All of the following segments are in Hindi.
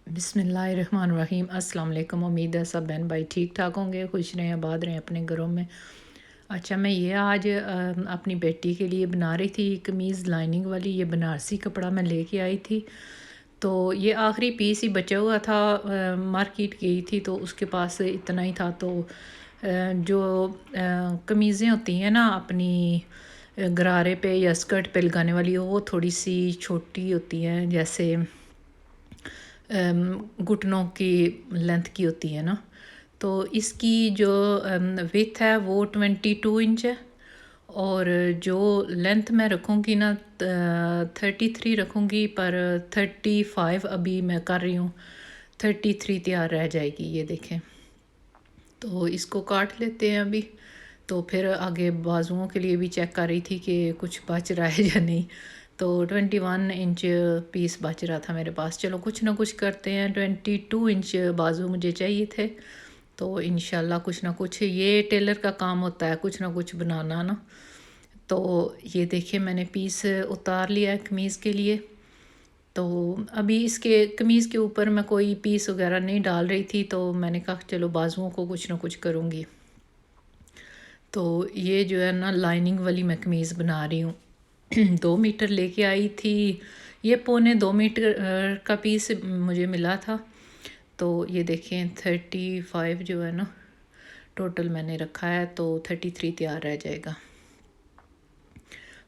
बिस्मिल्लाहिर्रहमानिर्रहीम अस्सलाम वालेकुम। उम्मीद है सब बहन भाई ठीक ठाक होंगे, खुश रहें, आबाद रहें अपने घरों में। अच्छा, मैं ये आज अपनी बेटी के लिए बना रही थी कमीज़ लाइनिंग वाली। ये बनारसी कपड़ा मैं लेके आई थी, तो ये आखिरी पीस ही बचा हुआ था। मार्केट गई थी तो उसके पास इतना ही था। तो जो कमीज़ें होती हैं ना अपनी गरारे पे या स्कर्ट पे लगाने वाली, वो थोड़ी सी छोटी होती हैं, जैसे घुटनों की लेंथ की होती है ना। तो इसकी जो विथ है वो 22 इंच है, और जो लेंथ मैं रखूँगी ना 33 रखूँगी, पर 35 अभी मैं कर रही हूँ। 33 तैयार रह जाएगी, ये देखें। तो इसको काट लेते हैं अभी। तो फिर आगे बाजुओं के लिए भी चेक कर रही थी कि कुछ बच रहा है या नहीं। तो 21 इंच पीस बच रहा था मेरे पास। चलो कुछ ना कुछ करते हैं। 22 इंच बाजू मुझे चाहिए थे, तो इंशाल्लाह कुछ ना कुछ, ये टेलर का काम होता है कुछ ना कुछ बनाना ना। तो ये देखिए मैंने पीस उतार लिया है कमीज़ के लिए। तो अभी इसके कमीज़ के ऊपर मैं कोई पीस वगैरह नहीं डाल रही थी, तो मैंने कहा चलो बाजुओं को कुछ ना कुछ करूँगी। तो ये जो है ना लाइनिंग वाली मैं कमीज़ बना रही हूँ। 2 मीटर लेके आई थी। ये पौने 2 मीटर का पीस मुझे मिला था। तो ये देखें 35 जो है ना टोटल मैंने रखा है, तो 33 तैयार रह जाएगा।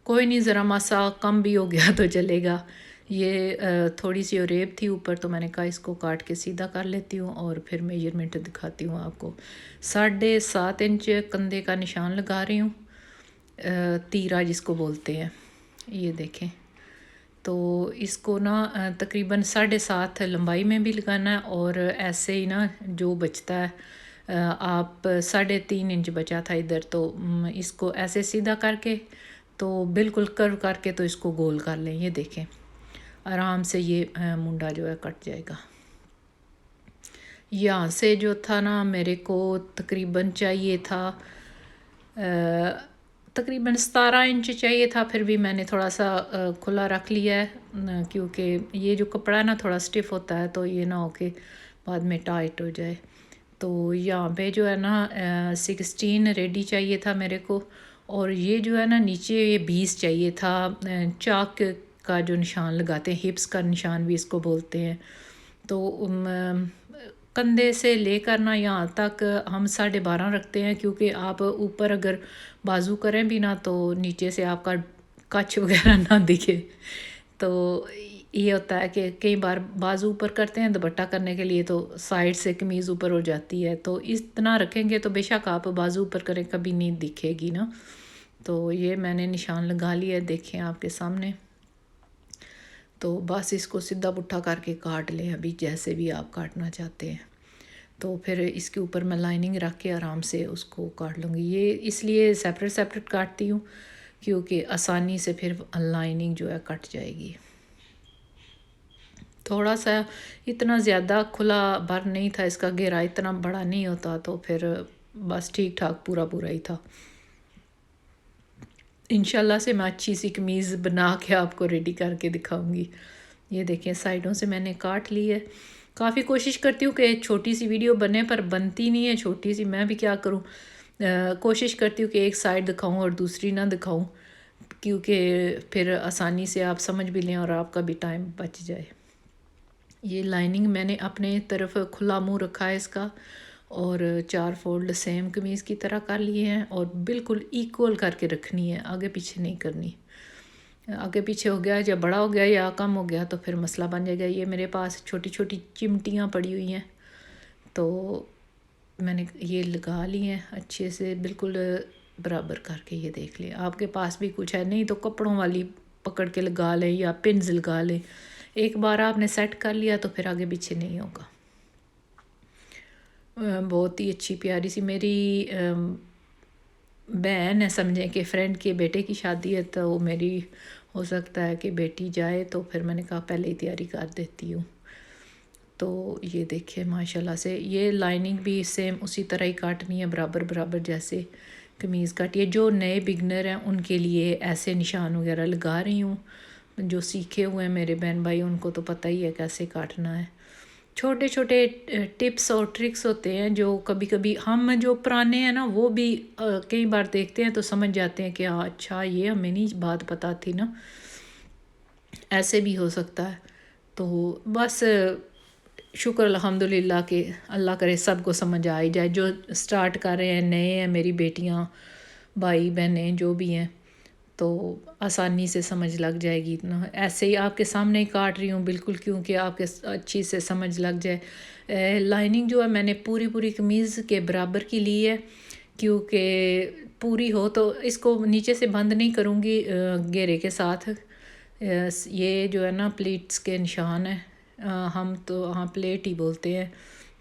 कोई नहीं, ज़रा मासा कम भी हो गया तो चलेगा। ये थोड़ी सी रेब थी ऊपर, तो मैंने कहा इसको काट के सीधा कर लेती हूँ और फिर मेजरमेंट दिखाती हूँ आपको। 7.5 इंच कंधे का निशान लगा रही हूँ, तीरा जिसको बोलते हैं। ये देखें, तो इसको ना तकरीबन 7.5 लंबाई में भी लगाना है, और ऐसे ही ना जो बचता है आप 3.5 इंच बचा था इधर, तो इसको ऐसे सीधा करके, तो बिल्कुल कर्व करके, तो इसको गोल कर लें। ये देखें आराम से ये मुंडा जो है कट जाएगा। यहाँ से जो था ना मेरे को तकरीबन चाहिए था तकरीबन 17 इंच चाहिए था। फिर भी मैंने थोड़ा सा खुला रख लिया है, क्योंकि ये जो कपड़ा है ना थोड़ा स्टिफ होता है, तो ये ना हो कि बाद में टाइट हो जाए। तो यहाँ पे जो है ना 16 रेडी चाहिए था मेरे को। और ये जो है ना नीचे ये 20 चाहिए था। चाक का जो निशान लगाते हैं, हिप्स का निशान भी इसको बोलते हैं। तो कंधे से लेकर ना यहाँ तक हम 12.5 रखते हैं, क्योंकि आप ऊपर अगर बाजू करें भी ना तो नीचे से आपका कच वगैरह ना दिखे। तो ये होता है कि कई बार बाजू ऊपर करते हैं दुपट्टा करने के लिए, तो साइड से कमीज़ ऊपर हो जाती है। तो इतना रखेंगे तो बेशक आप बाजू ऊपर करें कभी नहीं दिखेगी ना। तो ये मैंने निशान लगा लिया है, देखें आपके सामने। तो बस इसको सीधा पुट्ठा करके काट लें अभी, जैसे भी आप काटना चाहते हैं। तो फिर इसके ऊपर मैं लाइनिंग रख के आराम से उसको काट लूँगी। ये इसलिए सेपरेट सेपरेट काटती हूँ, क्योंकि आसानी से फिर लाइनिंग जो है कट जाएगी। थोड़ा सा इतना ज़्यादा खुला भर नहीं था, इसका घेरा इतना बड़ा नहीं होता, तो फिर बस ठीक ठाक पूरा पूरा ही था। इंशाल्लाह से मैं अच्छी सी कमीज़ बना के आपको रेडी करके दिखाऊंगी। ये देखें साइडों से मैंने काट ली है। काफ़ी कोशिश करती हूँ कि छोटी सी वीडियो बने, पर बनती नहीं है छोटी सी। मैं भी क्या करूँ, कोशिश करती हूँ कि एक साइड दिखाऊँ और दूसरी ना दिखाऊँ, क्योंकि फिर आसानी से आप समझ भी लें और आपका भी टाइम बच जाए। ये लाइनिंग मैंने अपने तरफ खुला मुंह रखा है इसका, और 4 फोल्ड सेम कमीज़ की तरह कर लिए हैं, और बिल्कुल इक्वल करके रखनी है, आगे पीछे नहीं करनी। आगे पीछे हो गया या बड़ा हो गया या कम हो गया तो फिर मसला बन जाएगा। ये मेरे पास छोटी छोटी चिमटियाँ पड़ी हुई हैं, तो मैंने ये लगा ली हैं अच्छे से बिल्कुल बराबर करके। ये देख लें, आपके पास भी कुछ है, नहीं तो कपड़ों वाली पकड़ के लगा लें या पिन्स लगा लें। एक बार आपने सेट कर लिया तो फिर आगे पीछे नहीं होगा। बहुत ही अच्छी प्यारी सी मेरी बहन है, समझें कि फ्रेंड के बेटे की शादी है, तो मेरी हो सकता है कि बेटी जाए, तो फिर मैंने कहा पहले ही तैयारी कर देती हूँ। तो ये देखिए माशाल्लाह से ये लाइनिंग भी सेम उसी तरह ही काटनी है, बराबर बराबर जैसे कमीज़ काटिए। जो नए बिगनर हैं उनके लिए ऐसे निशान वगैरह लगा रही हूँ। जो सीखे हुए हैं मेरे बहन भाई, उनको तो पता ही है कैसे काटना है। छोटे छोटे टिप्स और ट्रिक्स होते हैं जो कभी कभी हम जो पुराने हैं ना वो भी कई बार देखते हैं तो समझ जाते हैं कि हाँ अच्छा ये हमें नहीं बात पता थी ना, ऐसे भी हो सकता है। तो बस शुक्र अल्हम्दुलिल्लाह के अल्लाह करे सबको समझ आ ही जाए। जो स्टार्ट कर रहे हैं नए हैं, मेरी बेटियां भाई बहनें जो भी हैं, तो आसानी से समझ लग जाएगी। इतना ऐसे ही आपके सामने ही काट रही हूँ बिल्कुल, क्योंकि आपके अच्छी से समझ लग जाए। लाइनिंग जो है मैंने पूरी पूरी कमीज़ के बराबर की ली है, क्योंकि पूरी हो तो इसको नीचे से बंद नहीं करूँगी घेरे के साथ। ये जो है ना प्लीट्स के निशान है। हम तो हाँ प्लेट ही बोलते हैं,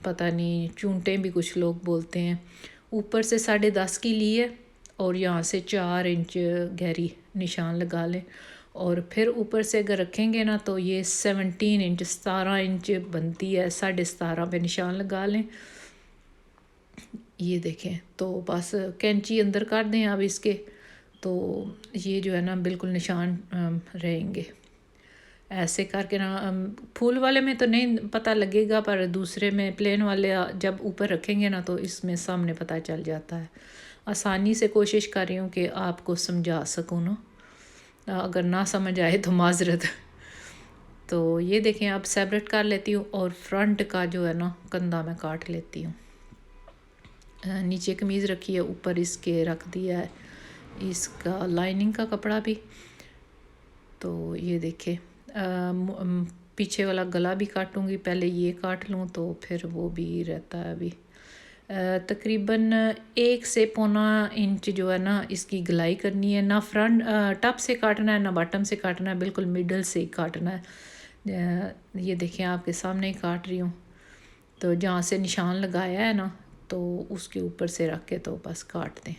पता नहीं चूंटे भी कुछ लोग बोलते हैं। ऊपर से 10.5 की ली है और यहाँ से 4 इंच गहरी निशान लगा लें। और फिर ऊपर से अगर रखेंगे ना तो ये 17 इंच 17 इंच बनती है, 17.5 पे निशान लगा लें। ये देखें तो बस कैंची अंदर कर दें अब इसके, तो ये जो है ना बिल्कुल निशान रहेंगे। ऐसे करके ना फूल वाले में तो नहीं पता लगेगा, पर दूसरे में प्लेन वाले जब ऊपर रखेंगे ना तो इसमें सामने पता चल जाता है। आसानी से कोशिश कर रही हूँ कि आपको समझा सकूँ ना, अगर ना समझ आए तो माजरत। तो ये देखें अब सेपरेट कर लेती हूँ और फ्रंट का जो है ना कंधा मैं काट लेती हूँ। नीचे कमीज़ रखी है, ऊपर इसके रख दिया है इसका लाइनिंग का कपड़ा भी। तो ये देखें पीछे वाला गला भी काटूंगी, पहले ये काट लूँ तो फिर वो भी रहता है अभी। तकरीबन 1 से पौना इंच जो है ना इसकी गलाई करनी है। ना फ्रंट टप से काटना है ना बॉटम से काटना है, बिल्कुल मिडल से ही काटना है। ये देखें आपके सामने ही काट रही हूँ। तो जहाँ से निशान लगाया है ना तो उसके ऊपर से रख के तो बस काट दें।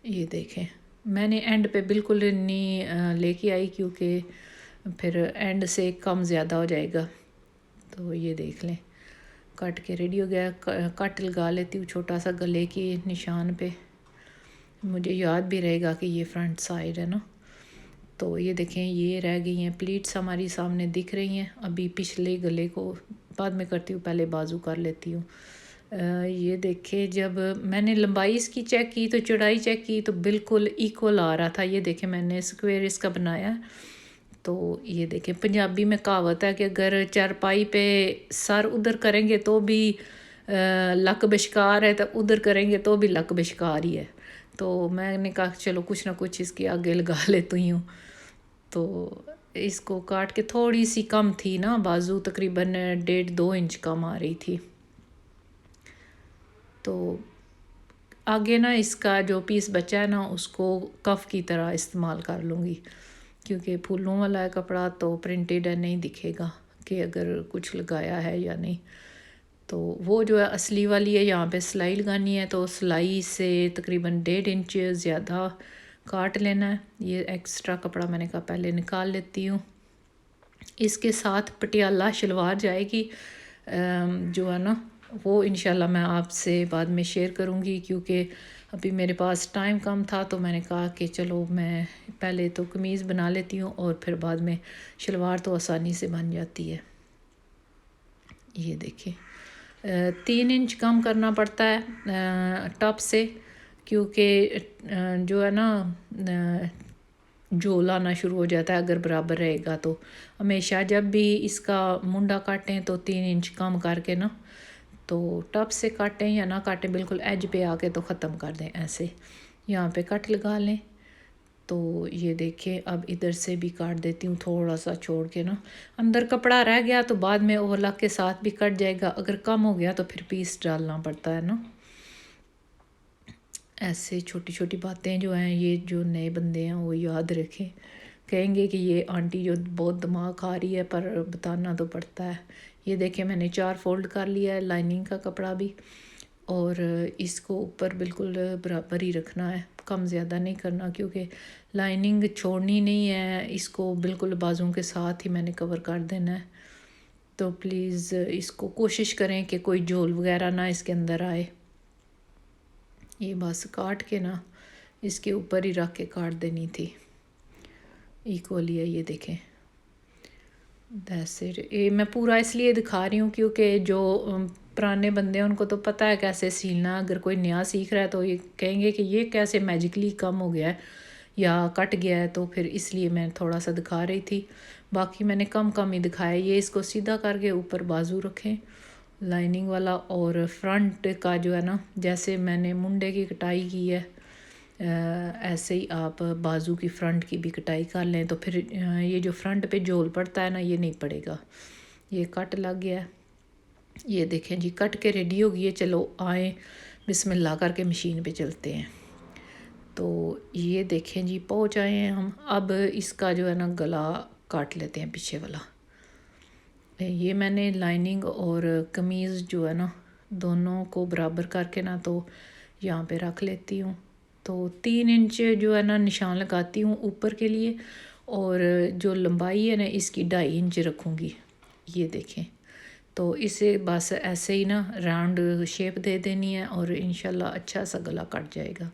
ये देखें मैंने एंड पे बिल्कुल नहीं लेके आई, क्योंकि फिर एंड से कम ज़्यादा हो जाएगा। तो ये देख लें कट के रेडी हो गया। कट लगा लेती हूँ छोटा सा गले के निशान पे, मुझे याद भी रहेगा कि ये फ्रंट साइड है ना। तो ये देखें ये रह गई हैं प्लीट्स हमारी सामने दिख रही हैं। अभी पिछले गले को बाद में करती हूँ, पहले बाजू कर लेती हूँ। ये देखें जब मैंने लंबाई इसकी चेक की तो चौड़ाई चेक की तो बिल्कुल इक्वल आ रहा था। ये देखें मैंने स्क्वायर इसका बनाया। तो ये देखें पंजाबी में कहावत है कि अगर चारपाई पे सर उधर करेंगे तो भी लक बशकार है, तो उधर करेंगे तो भी लक बशकार ही है। तो मैंने कहा चलो कुछ ना कुछ इसके आगे लगा लेती हूँ। तो इसको काट के थोड़ी सी कम थी ना बाजू, तकरीबन 1.5-2 इंच कम आ रही थी। तो आगे ना इसका जो पीस बचा है ना उसको कफ़ की तरह इस्तेमाल कर लूँगी, क्योंकि फूलों वाला है कपड़ा तो प्रिंटेड है, नहीं दिखेगा कि अगर कुछ लगाया है या नहीं। तो वो जो है असली वाली है, यहाँ पे सिलाई लगानी है तो सिलाई से तकरीबन 1.5 इंच ज़्यादा काट लेना है। ये एक्स्ट्रा कपड़ा मैंने कहा पहले निकाल लेती हूँ। इसके साथ पटियाला शलवार जाएगी जो है ना वो इंशाल्लाह मैं आपसे बाद में शेयर करूँगी, क्योंकि अभी मेरे पास टाइम कम था तो मैंने कहा कि चलो मैं पहले तो कमीज़ बना लेती हूँ और फिर बाद में शलवार तो आसानी से बन जाती है। ये देखिए 3 इंच कम करना पड़ता है टॉप से, क्योंकि जो है ना झोल आना शुरू हो जाता है अगर बराबर रहेगा। तो हमेशा जब भी इसका मुंडा काटें तो 3 इंच कम करके ना, तो टप से काटें या ना काटें, बिल्कुल एज पे आके तो ख़त्म कर दें। ऐसे यहाँ पे कट लगा लें। तो ये देखिए अब इधर से भी काट देती हूँ थोड़ा सा छोड़ के ना। अंदर कपड़ा रह गया तो बाद में ओवरलॉक के साथ भी कट जाएगा, अगर कम हो गया तो फिर पीस डालना पड़ता है ना। ऐसे छोटी छोटी बातें जो हैं ये जो नए बंदे हैं वो याद रखें। कहेंगे कि ये आंटी जो बहुत दिमाग खा रही है, पर बताना तो पड़ता है। ये देखें मैंने 4 फोल्ड कर लिया है लाइनिंग का कपड़ा भी, और इसको ऊपर बिल्कुल बराबर ही रखना है, कम ज़्यादा नहीं करना, क्योंकि लाइनिंग छोड़नी नहीं है। इसको बिल्कुल बाजुओं के साथ ही मैंने कवर कर देना है। तो प्लीज़ इसको कोशिश करें कि कोई झोल वगैरह ना इसके अंदर आए। ये बस काट के ना इसके ऊपर ही रख के काट देनी थी इक्वली है। ये देखें दैट्स इट। ये मैं पूरा इसलिए दिखा रही हूँ क्योंकि जो पुराने बंदे हैं उनको तो पता है कैसे सीलना। अगर कोई नया सीख रहा है तो ये कहेंगे कि ये कैसे मैजिकली कम हो गया है या कट गया है, तो फिर इसलिए मैं थोड़ा सा दिखा रही थी। बाकी मैंने कम कम ही दिखाया। ये इसको सीधा करके ऊपर बाजू रखें लाइनिंग वाला, और फ्रंट का जो है ना, जैसे मैंने मुंडे की कटाई की है ऐसे ही आप बाजू की फ़्रंट की भी कटाई कर लें, तो फिर ये जो फ्रंट पे झोल पड़ता है ना, ये नहीं पड़ेगा। ये कट लग गया है। ये देखें जी, कट के रेडी हो गई है। चलो आए बिस्मिल्लाह करके मशीन पे चलते हैं। तो ये देखें जी, पहुंच आए हैं हम। अब इसका जो है ना गला काट लेते हैं पीछे वाला। ये मैंने लाइनिंग और कमीज़ जो है ना, दोनों को बराबर करके ना तो यहाँ पे रख लेती हूँ। तो 3 इंच जो है ना निशान लगाती हूँ ऊपर के लिए, और जो लंबाई है ना इसकी 2.5 इंच रखूँगी। ये देखें, तो इसे बस ऐसे ही ना राउंड शेप दे देनी है और इंशाल्लाह अच्छा सा गला कट जाएगा।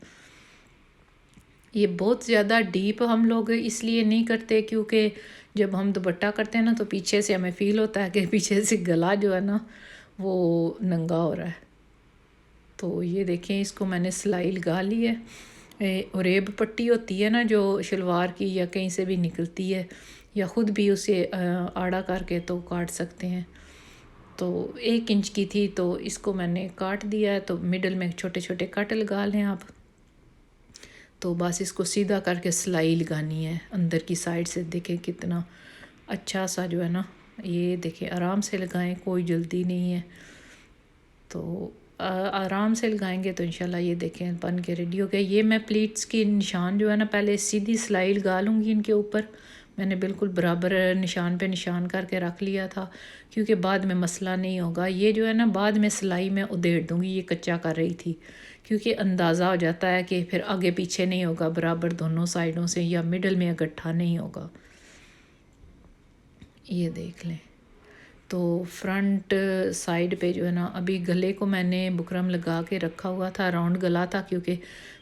ये बहुत ज़्यादा डीप हम लोग इसलिए नहीं करते क्योंकि जब हम दुपट्टा करते हैं ना तो पीछे से हमें फ़ील होता है कि पीछे से गला जो है ना वो नंगा हो रहा है। तो ये देखें, इसको मैंने सिलाई लगा ली है। रेब पट्टी होती है ना जो शलवार की या कहीं से भी निकलती है, या ख़ुद भी उसे आड़ा करके तो काट सकते हैं। तो 1 इंच की थी तो इसको मैंने काट दिया है। तो मिडल में छोटे छोटे कट लगा लें आप। तो बस इसको सीधा करके सिलाई लगानी है अंदर की साइड से। देखें कितना अच्छा सा जो है ना, ये देखें आराम से लगाएं, कोई जल्दी नहीं है। तो आराम से लगाएंगे तो इंशाल्लाह ये देखें बन के रेडी हो गया। ये मैं प्लीट्स की निशान जो है ना पहले सीधी सिलाई लगा लूँगी इनके ऊपर। मैंने बिल्कुल बराबर निशान पे निशान करके रख लिया था क्योंकि बाद में मसला नहीं होगा। ये जो है ना बाद में सिलाई में उधेड़ दूँगी, ये कच्चा कर रही थी क्योंकि अंदाज़ा हो जाता है कि फिर आगे पीछे नहीं होगा बराबर दोनों साइडों से, या मिडल में इकट्ठा नहीं होगा। ये देख लें। तो फ्रंट साइड पे जो है ना, अभी गले को मैंने बुकरम लगा के रखा हुआ था, राउंड गला था क्योंकि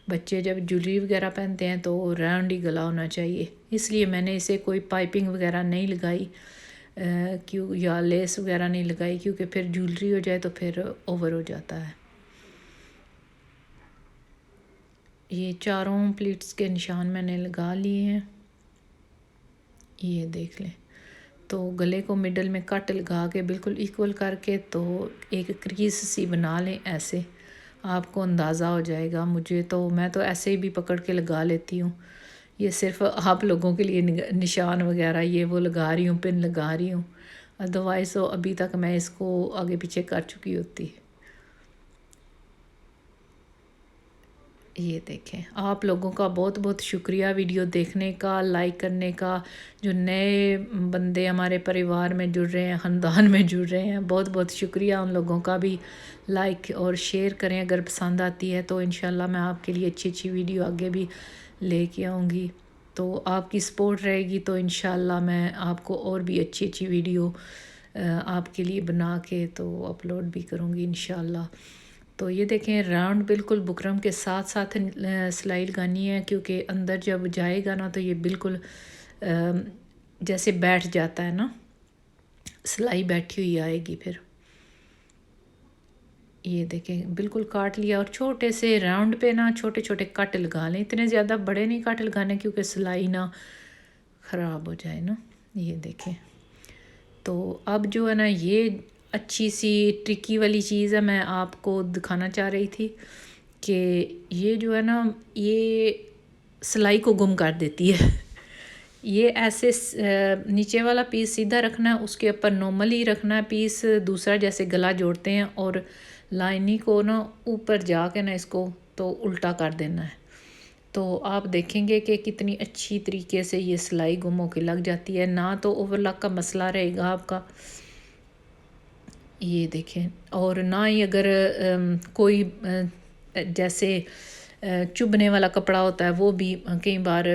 बच्चे जब ज्वेलरी वगैरह पहनते हैं तो राउंड ही गला होना चाहिए। इसलिए मैंने इसे कोई पाइपिंग वगैरह नहीं लगाई क्यों, या लेस वगैरह नहीं लगाई क्योंकि फिर ज्वेलरी हो जाए तो फिर ओवर हो जाता है। ये चारों प्लीट्स के निशान मैंने लगा लिए हैं। ये देख लें। तो गले को मिडल में कट लगा के बिल्कुल इक्वल करके तो एक क्रीज सी बना लें ऐसे, आपको अंदाज़ा हो जाएगा। मैं तो ऐसे ही भी पकड़ के लगा लेती हूँ। ये सिर्फ आप लोगों के लिए निशान वगैरह ये वो लगा रही हूँ, पिन लगा रही हूँ। अदरवाइज़ तो अभी तक मैं इसको आगे पीछे कर चुकी होती। ये देखें, आप लोगों का बहुत बहुत शुक्रिया वीडियो देखने का, लाइक करने का। जो नए बंदे हमारे परिवार में जुड़ रहे हैं, ख़ानदान में जुड़ रहे हैं, बहुत बहुत शुक्रिया उन लोगों का भी। लाइक और शेयर करें अगर पसंद आती है तो इंशाल्लाह मैं आपके लिए अच्छी अच्छी वीडियो आगे भी लेके आऊँगी। तो आपकी सपोर्ट रहेगी तो इंशाल्लाह मैं आपको और भी अच्छी अच्छी वीडियो आपके लिए बना के तो अपलोड भी करूँगी इंशाल्लाह। तो ये देखें, राउंड बिल्कुल बुकरम के साथ साथ सिलाई लगानी है क्योंकि अंदर जब जाएगा ना तो ये बिल्कुल जैसे बैठ जाता है ना, सिलाई बैठी हुई आएगी। फिर ये देखें बिल्कुल काट लिया, और छोटे से राउंड पे ना छोटे छोटे कट लगा लें। इतने ज़्यादा बड़े नहीं कट लगाने क्योंकि सिलाई ना ख़राब हो जाए ना। ये देखें। तो अब जो है ना ये अच्छी सी ट्रिकी वाली चीज़ है, मैं आपको दिखाना चाह रही थी कि ये जो है ना ये सिलाई को गुम कर देती है। ये ऐसे नीचे वाला पीस सीधा रखना है, उसके ऊपर नॉर्मली रखना है पीस दूसरा, जैसे गला जोड़ते हैं, और लाइनिंग को ना ऊपर जाके ना इसको तो उल्टा कर देना है। तो आप देखेंगे कि कितनी अच्छी तरीके से ये सिलाई गुम होके लग जाती है, ना तो ओवरलॉक का मसला रहेगा आपका। ये देखें, और ना ही अगर कोई जैसे चुभने वाला कपड़ा होता है वो भी कई बार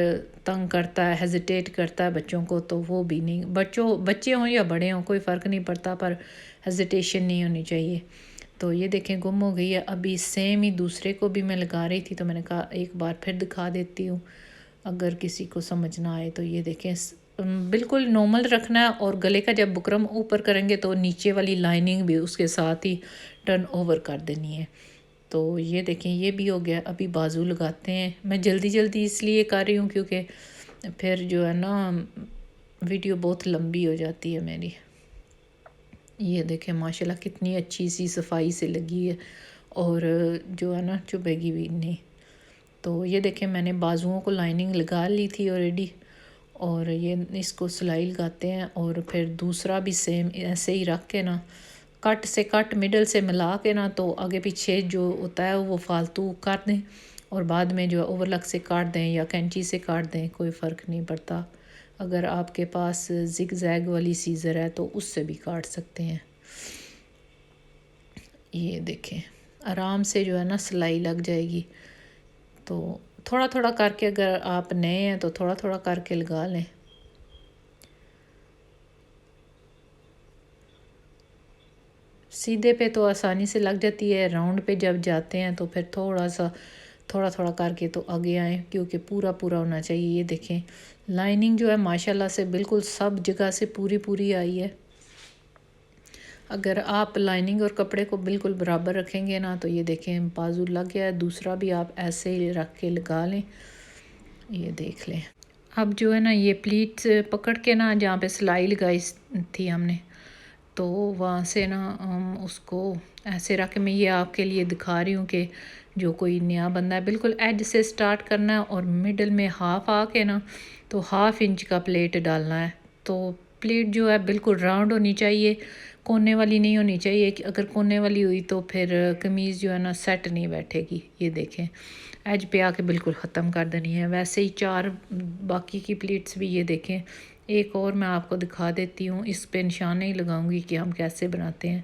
तंग करता है, हेजिटेट करता है बच्चों को, तो वो भी नहीं, बच्चे हों या बड़े हों कोई फ़र्क नहीं पड़ता, पर हेजिटेशन नहीं होनी चाहिए। तो ये देखें गुम हो गई है। अभी सेम ही दूसरे को भी मैं लगा रही थी तो मैंने कहा एक बार फिर दिखा देती हूँ अगर किसी को समझ ना आए। तो ये देखें बिल्कुल नॉर्मल रखना है, और गले का जब बुकरम ऊपर करेंगे तो नीचे वाली लाइनिंग भी उसके साथ ही टर्न ओवर कर देनी है। तो ये देखें ये भी हो गया। अभी बाजू लगाते हैं। मैं जल्दी जल्दी इसलिए कर रही हूँ क्योंकि फिर जो है ना वीडियो बहुत लंबी हो जाती है मेरी। ये देखें माशाल्लाह कितनी अच्छी सी सफाई से लगी है, और जो है ना चुभेगी भी नहीं। तो ये देखें मैंने बाजुओं को लाइनिंग लगा ली थी ऑलरेडी, और ये इसको सिलाई लगाते हैं। और फिर दूसरा भी सेम ऐसे ही रख के ना, कट से कट मिडल से मिला के ना, तो आगे पीछे जो होता है वो फालतू कर दें, और बाद में जो ओवरलक से काट दें या कैंची से काट दें, कोई फ़र्क नहीं पड़ता। अगर आपके पास जिग जैग वाली सीज़र है तो उससे भी काट सकते हैं। ये देखें आराम से जो है ना सिलाई लग जाएगी। तो थोड़ा थोड़ा करके, अगर आप नए हैं तो थोड़ा थोड़ा करके लगा लें। सीधे पे तो आसानी से लग जाती है, राउंड पे जब जाते हैं तो फिर थोड़ा थोड़ा करके तो आगे आए, क्योंकि पूरा पूरा होना चाहिए। ये देखें लाइनिंग जो है माशाल्लाह से बिल्कुल सब जगह से पूरी पूरी आई है। अगर आप लाइनिंग और कपड़े को बिल्कुल बराबर रखेंगे ना, तो ये देखें बाजू लग गया है। दूसरा भी आप ऐसे ही रख के लगा लें। ये देख लें। अब जो है ना ये प्लीट्स पकड़ के ना, जहाँ पे सिलाई लगाई थी हमने, तो वहाँ से ना हम उसको ऐसे रख के, मैं ये आपके लिए दिखा रही हूँ कि जो कोई नया बंदा है बिल्कुल एज से स्टार्ट करना है, और मिडल में हाफ आके ना तो 1/2 इंच का प्लेट डालना है। तो प्लेट जो है बिल्कुल राउंड होनी चाहिए, कोने वाली नहीं होनी चाहिए। कि अगर कोने वाली हुई तो फिर कमीज़ जो है ना सेट नहीं बैठेगी। ये देखें एज पे आके बिल्कुल ख़त्म कर देनी है। वैसे ही 4 बाकी की प्लेट्स भी ये देखें। एक और मैं आपको दिखा देती हूँ, इस पे निशान नहीं लगाऊंगी कि हम कैसे बनाते हैं।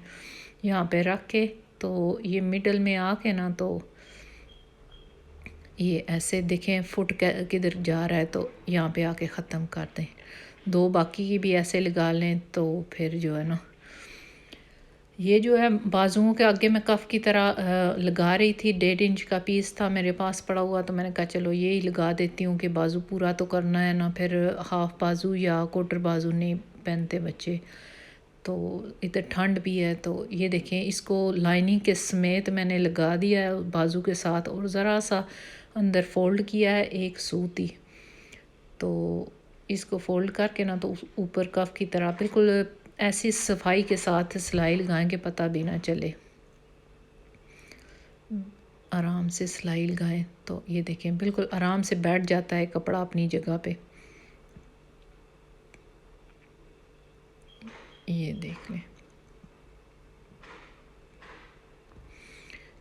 यहाँ पे रख के तो ये मिडल में आके ना, तो ये ऐसे देखें फुट किधर जा रहा है, तो यहाँ पे आके ख़त्म कर दें। 2 बाकी की भी ऐसे लगा लें, तो फिर जो है ना ये जो है बाजुओं के आगे मैं कफ़ की तरह लगा रही थी। 1.5 इंच का पीस था मेरे पास पड़ा हुआ, तो मैंने कहा चलो ये ही लगा देती हूँ कि बाजू पूरा तो करना है ना, फिर हाफ बाजू या क्वार्टर बाजू नहीं पहनते बच्चे। तो इधर ठंड भी है, तो ये देखें इसको लाइनिंग के समेत मैंने लगा दिया है बाजू के साथ, और ज़रा सा अंदर फोल्ड किया है एक सूती। तो इसको फोल्ड करके ना, तो ऊपर कफ़ की तरह बिल्कुल ऐसी सफाई के साथ सिलाई लगाएंगे पता भी ना चले। आराम से सिलाई लगाएं तो ये देखें बिल्कुल आराम से बैठ जाता है कपड़ा अपनी जगह पे। ये देख लें।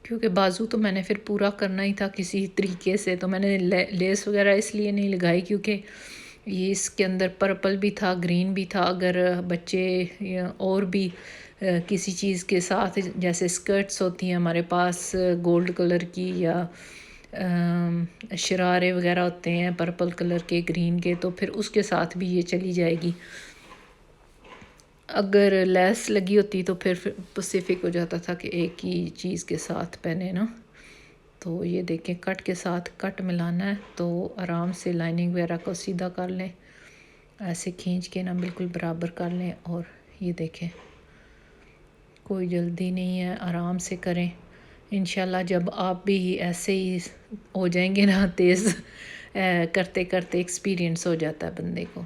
क्योंकि बाजू तो मैंने फिर पूरा करना ही था किसी तरीके से, तो मैंने लेस वगैरह इसलिए नहीं लगाई क्योंकि ये इसके अंदर पर्पल भी था, ग्रीन भी था। अगर बच्चे और भी किसी चीज़ के साथ, जैसे स्कर्ट्स होती हैं हमारे पास गोल्ड कलर की, या शरारे वगैरह होते हैं पर्पल कलर के, ग्रीन के, तो फिर उसके साथ भी ये चली जाएगी। अगर लेस लगी होती तो फिर स्पेसिफिक हो जाता था कि एक ही चीज़ के साथ पहने ना। तो ये देखें कट के साथ कट मिलाना है, तो आराम से लाइनिंग वगैरह को सीधा कर लें, ऐसे खींच के ना बिल्कुल बराबर कर लें। और ये देखें कोई जल्दी नहीं है, आराम से करें। इंशाल्लाह जब आप भी ऐसे ही हो जाएंगे ना तेज़, करते करते एक्सपीरियंस हो जाता है बंदे को।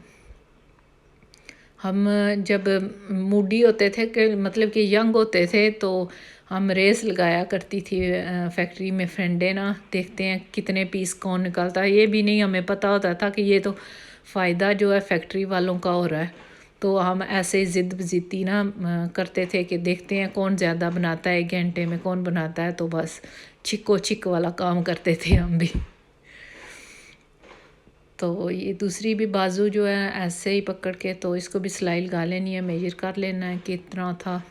हम जब मूडी होते थे, कि मतलब कि यंग होते थे, तो हम रेस लगाया करती थी फैक्ट्री में फ्रेंडें ना, देखते हैं कितने पीस कौन निकालता है। ये भी नहीं हमें पता होता था कि ये तो फ़ायदा जो है फैक्ट्री वालों का हो रहा है। तो हम ऐसे ज़िद ज़िद्दी ना करते थे कि देखते हैं कौन ज़्यादा बनाता है, 1 घंटे में कौन बनाता है। तो बस छिक्को छिक वाला काम करते थे हम भी। तो ये दूसरी भी बाजू जो है ऐसे ही पकड़ के, तो इसको भी सिलाई लगा लेनी है, मेजर कर लेना है कितना था।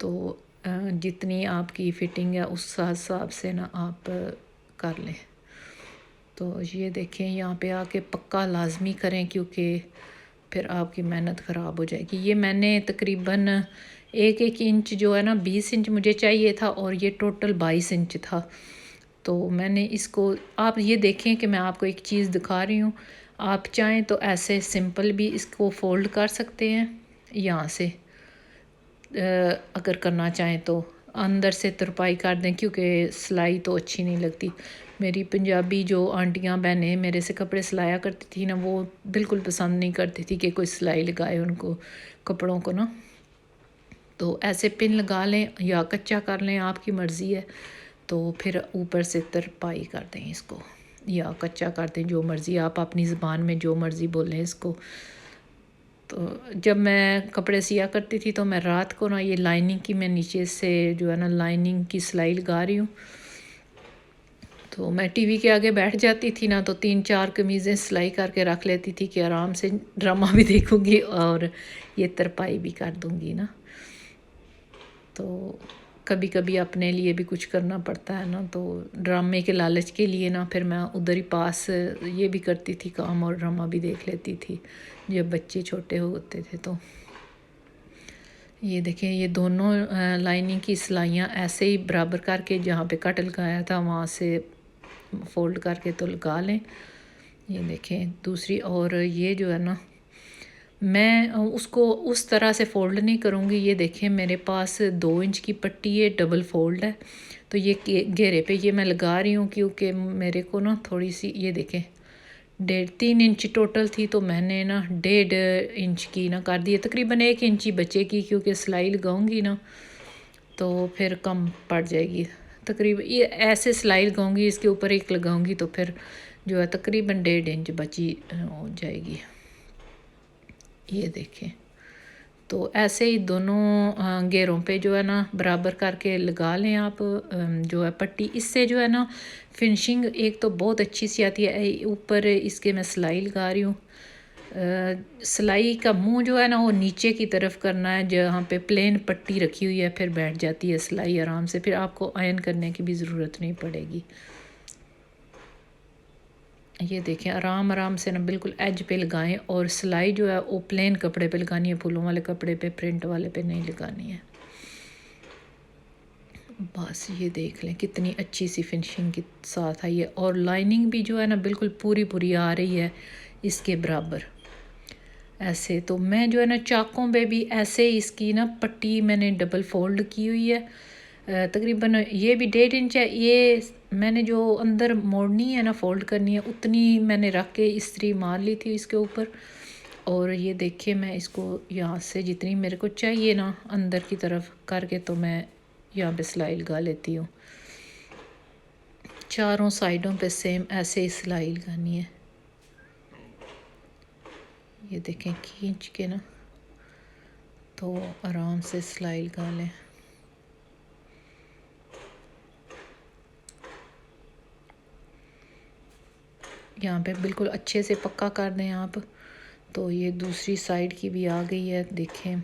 तो जितनी आपकी फ़िटिंग है उस हिसाब से ना आप कर लें। तो ये देखें यहाँ पे आके पक्का लाजमी करें, क्योंकि फिर आपकी मेहनत ख़राब हो जाएगी। ये मैंने तकरीबन 1-1 इंच जो है ना 20 इंच मुझे चाहिए था, और ये टोटल 22 इंच था। तो मैंने इसको, आप ये देखें कि मैं आपको एक चीज़ दिखा रही हूँ। आप चाहें तो ऐसे सिंपल भी इसको फ़ोल्ड कर सकते हैं यहाँ से, अगर करना चाहें तो अंदर से तुरपाई कर दें, क्योंकि सिलाई तो अच्छी नहीं लगती। मेरी पंजाबी जो आंटियाँ बहनें मेरे से कपड़े सिलाया करती थी ना, वो बिल्कुल पसंद नहीं करती थी कि कोई सिलाई लगाए उनको कपड़ों को ना। तो ऐसे पिन लगा लें या कच्चा कर लें, आपकी मर्ज़ी है। तो फिर ऊपर से तुरपाई कर दें इसको, या कच्चा कर दें, जो मर्ज़ी, आप अपनी ज़बान में जो मर्ज़ी बोलें इसको। तो जब मैं कपड़े सिया करती थी तो मैं रात को ना ये लाइनिंग की, मैं नीचे से जो है ना लाइनिंग की सिलाई लगा रही हूँ। तो मैं टीवी के आगे बैठ जाती थी ना, तो 3-4 कमीज़ें सिलाई करके रख लेती थी कि आराम से ड्रामा भी देखूँगी और ये तरपाई भी कर दूँगी ना। तो कभी कभी अपने लिए भी कुछ करना पड़ता है ना, तो ड्रामे के लालच के लिए ना फिर मैं उधर ही पास ये भी करती थी काम और ड्रामा भी देख लेती थी जब बच्चे छोटे होते थे। तो ये देखें, ये दोनों लाइनिंग की सिलाइयाँ ऐसे ही बराबर करके जहाँ पे कट लगाया था वहाँ से फ़ोल्ड करके तो लगा लें। ये देखें दूसरी, और ये जो है ना मैं उसको उस तरह से फ़ोल्ड नहीं करूँगी। ये देखें मेरे पास 2 इंच की पट्टी है, डबल फ़ोल्ड है। तो ये घेरे पे ये मैं लगा रही हूँ क्योंकि मेरे को ना थोड़ी सी, ये देखें 3.5 इंच टोटल थी, तो मैंने ना 1.5 इंच की ना कर दी है। तकरीबन 1 इंच ही बचेगी क्योंकि सिलाई लगाऊंगी ना तो फिर कम पड़ जाएगी। तकरीबन ये ऐसे सिलाई लगाऊंगी, इसके ऊपर एक लगाऊंगी तो फिर जो है तकरीबन 1.5 इंच बची हो जाएगी। ये देखें, तो ऐसे ही दोनों घेरों पे जो है ना बराबर करके लगा लें आप जो है पट्टी। इससे जो है ना फिनिशिंग एक तो बहुत अच्छी सी आती है। ऊपर इसके मैं सिलाई लगा रही हूँ। सिलाई का मुंह जो है ना वो नीचे की तरफ करना है, जहाँ पे प्लेन पट्टी रखी हुई है फिर बैठ जाती है सिलाई आराम से, फिर आपको आयन करने की भी ज़रूरत नहीं पड़ेगी। ये देखें आराम आराम से ना बिल्कुल एज पे लगाएं, और सिलाई जो है वो प्लेन कपड़े पे लगानी है, फूलों वाले कपड़े पे, प्रिंट वाले पे नहीं लगानी है। बस ये देख लें कितनी अच्छी सी फिनिशिंग के साथ आई है, और लाइनिंग भी जो है ना बिल्कुल पूरी पूरी आ रही है इसके बराबर। ऐसे तो मैं जो है ना चाकों पे भी ऐसे इसकी ना पट्टी मैंने डबल फोल्ड की हुई है। तकरीबन ये भी 1.5 इंच है। ये मैंने जो अंदर मोड़नी है ना फोल्ड करनी है उतनी मैंने रख के इस्त्री मार ली थी इसके ऊपर। और ये देखिए मैं इसको यहाँ से जितनी मेरे को चाहिए ना अंदर की तरफ करके तो मैं यहाँ पे सिलाई लगा लेती हूँ। चारों साइडों पे सेम ऐसे ही सिलाई लगानी है। ये देखें खींच के ना तो आराम से सिलाई लगा लें। यहाँ पे बिल्कुल अच्छे से पक्का कर दें आप। तो ये दूसरी साइड की भी आ गई है। देखें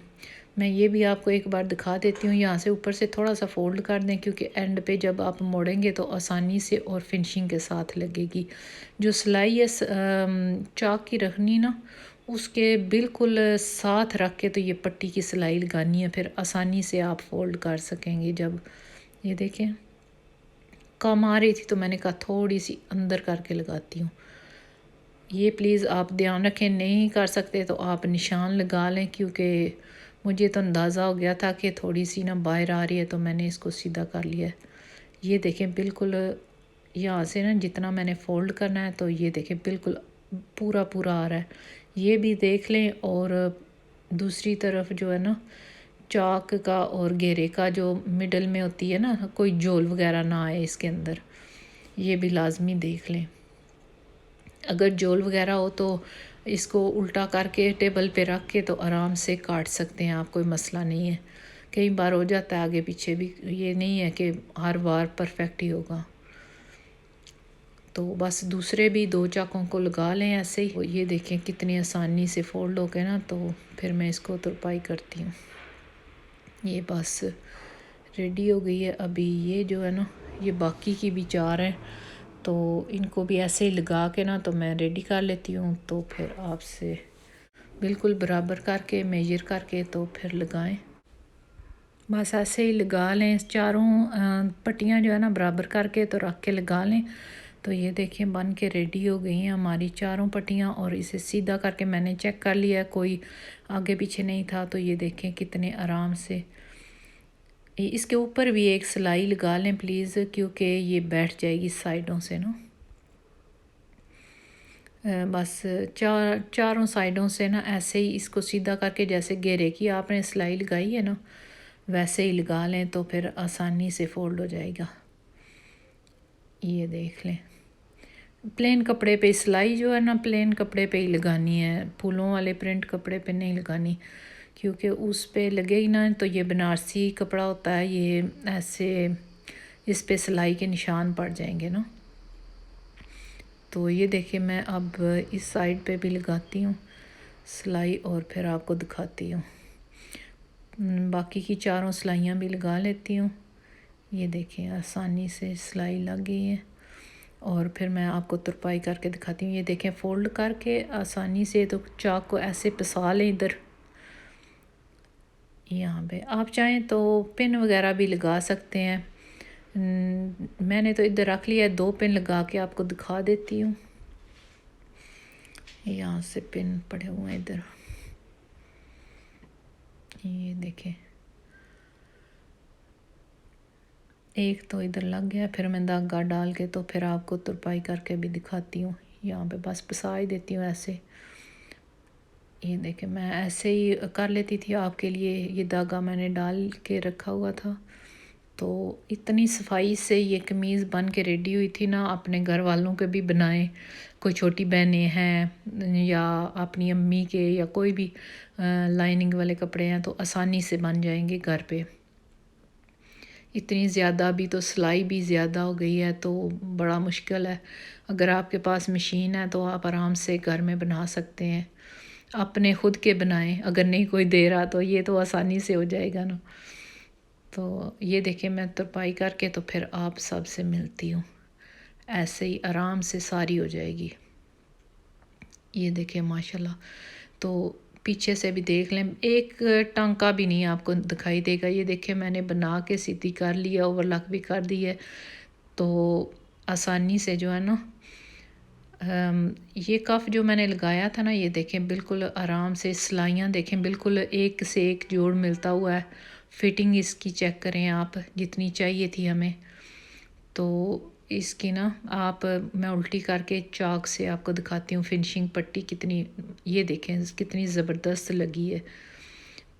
मैं ये भी आपको एक बार दिखा देती हूँ। यहाँ से ऊपर से थोड़ा सा फोल्ड कर दें क्योंकि एंड पे जब आप मोड़ेंगे तो आसानी से और फिनिशिंग के साथ लगेगी। जो सिलाई है चाक की रखनी ना उसके बिल्कुल साथ रख के तो ये पट्टी की सिलाई लगानी है, फिर आसानी से आप फोल्ड कर सकेंगे। जब ये देखें कम आ रही थी तो मैंने कहा थोड़ी सी अंदर करके लगाती हूँ। ये प्लीज़ आप ध्यान रखें, नहीं कर सकते तो आप निशान लगा लें, क्योंकि मुझे तो अंदाज़ा हो गया था कि थोड़ी सी ना बाहर आ रही है तो मैंने इसको सीधा कर लिया है। ये देखें बिल्कुल यहाँ से ना जितना मैंने फ़ोल्ड करना है तो ये देखें बिल्कुल पूरा पूरा आ रहा है। ये भी देख लें। और दूसरी तरफ जो है ना चाक का और घेरे का जो मिडल में होती है ना, कोई झोल वगैरह ना आए इसके अंदर, ये भी लाजमी देख लें। अगर झोल वगैरह हो तो इसको उल्टा करके टेबल पे रख के तो आराम से काट सकते हैं आप, कोई मसला नहीं है। कई बार हो जाता है आगे पीछे भी, ये नहीं है कि हर बार परफेक्ट ही होगा। तो बस दूसरे भी 2 चाकों को लगा लें ऐसे ही। ये देखें कितनी आसानी से फोल्ड हो गए ना। तो फिर मैं इसको तुरपाई करती हूँ। ये बस रेडी हो गई है। अभी ये जो है ना ये बाकी की भी 4 हैं, तो इनको भी ऐसे ही लगा के ना तो मैं रेडी कर लेती हूँ। तो फिर आपसे बिल्कुल बराबर करके मेजर करके तो फिर लगाएं। बस ऐसे ही लगा लें चारों पट्टियाँ जो है ना बराबर करके तो रख के लगा लें। तो ये देखिए बन के रेडी हो गई हैं हमारी चारों पट्टियाँ। और इसे सीधा करके मैंने चेक कर लिया, कोई आगे पीछे नहीं था। तो ये देखें कितने आराम से। इसके ऊपर भी एक सिलाई लगा लें प्लीज़, क्योंकि ये बैठ जाएगी साइडों से ना। बस चारों साइडों से ना ऐसे ही इसको सीधा करके, जैसे घेरे की आपने सिलाई लगाई है ना वैसे ही लगा लें, तो फिर आसानी से फोल्ड हो जाएगा। ये देख लें, प्लेन कपड़े पे सिलाई जो है ना प्लेन कपड़े पे ही लगानी है, फूलों वाले प्रिंट कपड़े पे नहीं लगानी, क्योंकि उस पे लगेगी ना तो ये बनारसी कपड़ा होता है, ये ऐसे इस पे सिलाई के निशान पड़ जाएंगे ना। तो ये देखिए मैं अब इस साइड पे भी लगाती हूँ सिलाई और फिर आपको दिखाती हूँ। बाकी की चारों सिलाइयाँ भी लगा लेती हूँ। ये देखिए आसानी से सिलाई लग गई है। और फिर मैं आपको तुरपाई करके दिखाती हूँ। ये देखें फोल्ड करके आसानी से, तो चाक को ऐसे पिसा लें इधर यहाँ पे। आप चाहें तो पिन वगैरह भी लगा सकते हैं। मैंने तो इधर रख लिया है, 2 पिन लगा के आपको दिखा देती हूँ। यहाँ से पिन पड़े हुए हैं इधर, ये देखें एक तो इधर लग गया। फिर मैं धागा डाल के तो फिर आपको तुरपाई करके भी दिखाती हूँ। यहाँ पे बस पिसा ही देती हूँ ऐसे। ये देखें मैं ऐसे ही कर लेती थी आपके लिए, ये धागा मैंने डाल के रखा हुआ था। तो इतनी सफाई से ये कमीज़ बन के रेडी हुई थी ना, अपने घर वालों के भी बनाएं, कोई छोटी बहनें हैं या अपनी अम्मी के या कोई भी लाइनिंग वाले कपड़े हैं तो आसानी से बन जाएंगे घर पे। इतनी ज़्यादा भी तो सिलाई भी ज़्यादा हो गई है तो बड़ा मुश्किल है। अगर आपके पास मशीन है तो आप आराम से घर में बना सकते हैं, अपने ख़ुद के बनाएं। अगर नहीं कोई दे रहा तो ये तो आसानी से हो जाएगा ना। तो ये देखिए मैं तुरपाई करके तो फिर आप सब से मिलती हूँ। ऐसे ही आराम से सारी हो जाएगी। ये देखिए माशाल्लाह। तो पीछे से भी देख लें, एक टांका भी नहीं आपको दिखाई देगा। ये देखिए मैंने बना के सीधी कर लिया, ओवरलॉक भी कर दी है। तो आसानी से जो है ना ये कफ जो मैंने लगाया था ना, ये देखें बिल्कुल आराम से सिलाइयाँ देखें बिल्कुल एक से एक जोड़ मिलता हुआ है। फिटिंग इसकी चेक करें आप, जितनी चाहिए थी हमें। तो इसकी ना आप, मैं उल्टी करके चाक से आपको दिखाती हूँ फिनिशिंग पट्टी कितनी, ये देखें कितनी ज़बरदस्त लगी है।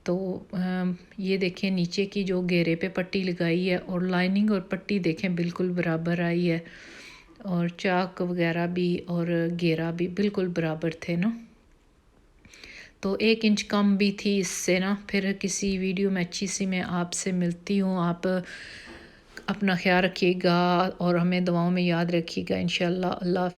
तो ये देखें नीचे की जो घेरे पे पट्टी लगाई है और लाइनिंग और पट्टी देखें बिल्कुल बराबर आई है। और चाक वगैरह भी और घेरा भी बिल्कुल बराबर थे ना। तो 1 इंच कम भी थी इससे ना। फिर किसी वीडियो में अच्छी सी मैं आपसे मिलती हूँ। आप अपना ख्याल रखिएगा और हमें दुआओं में याद रखिएगा इंशाल्लाह। अल्लाह।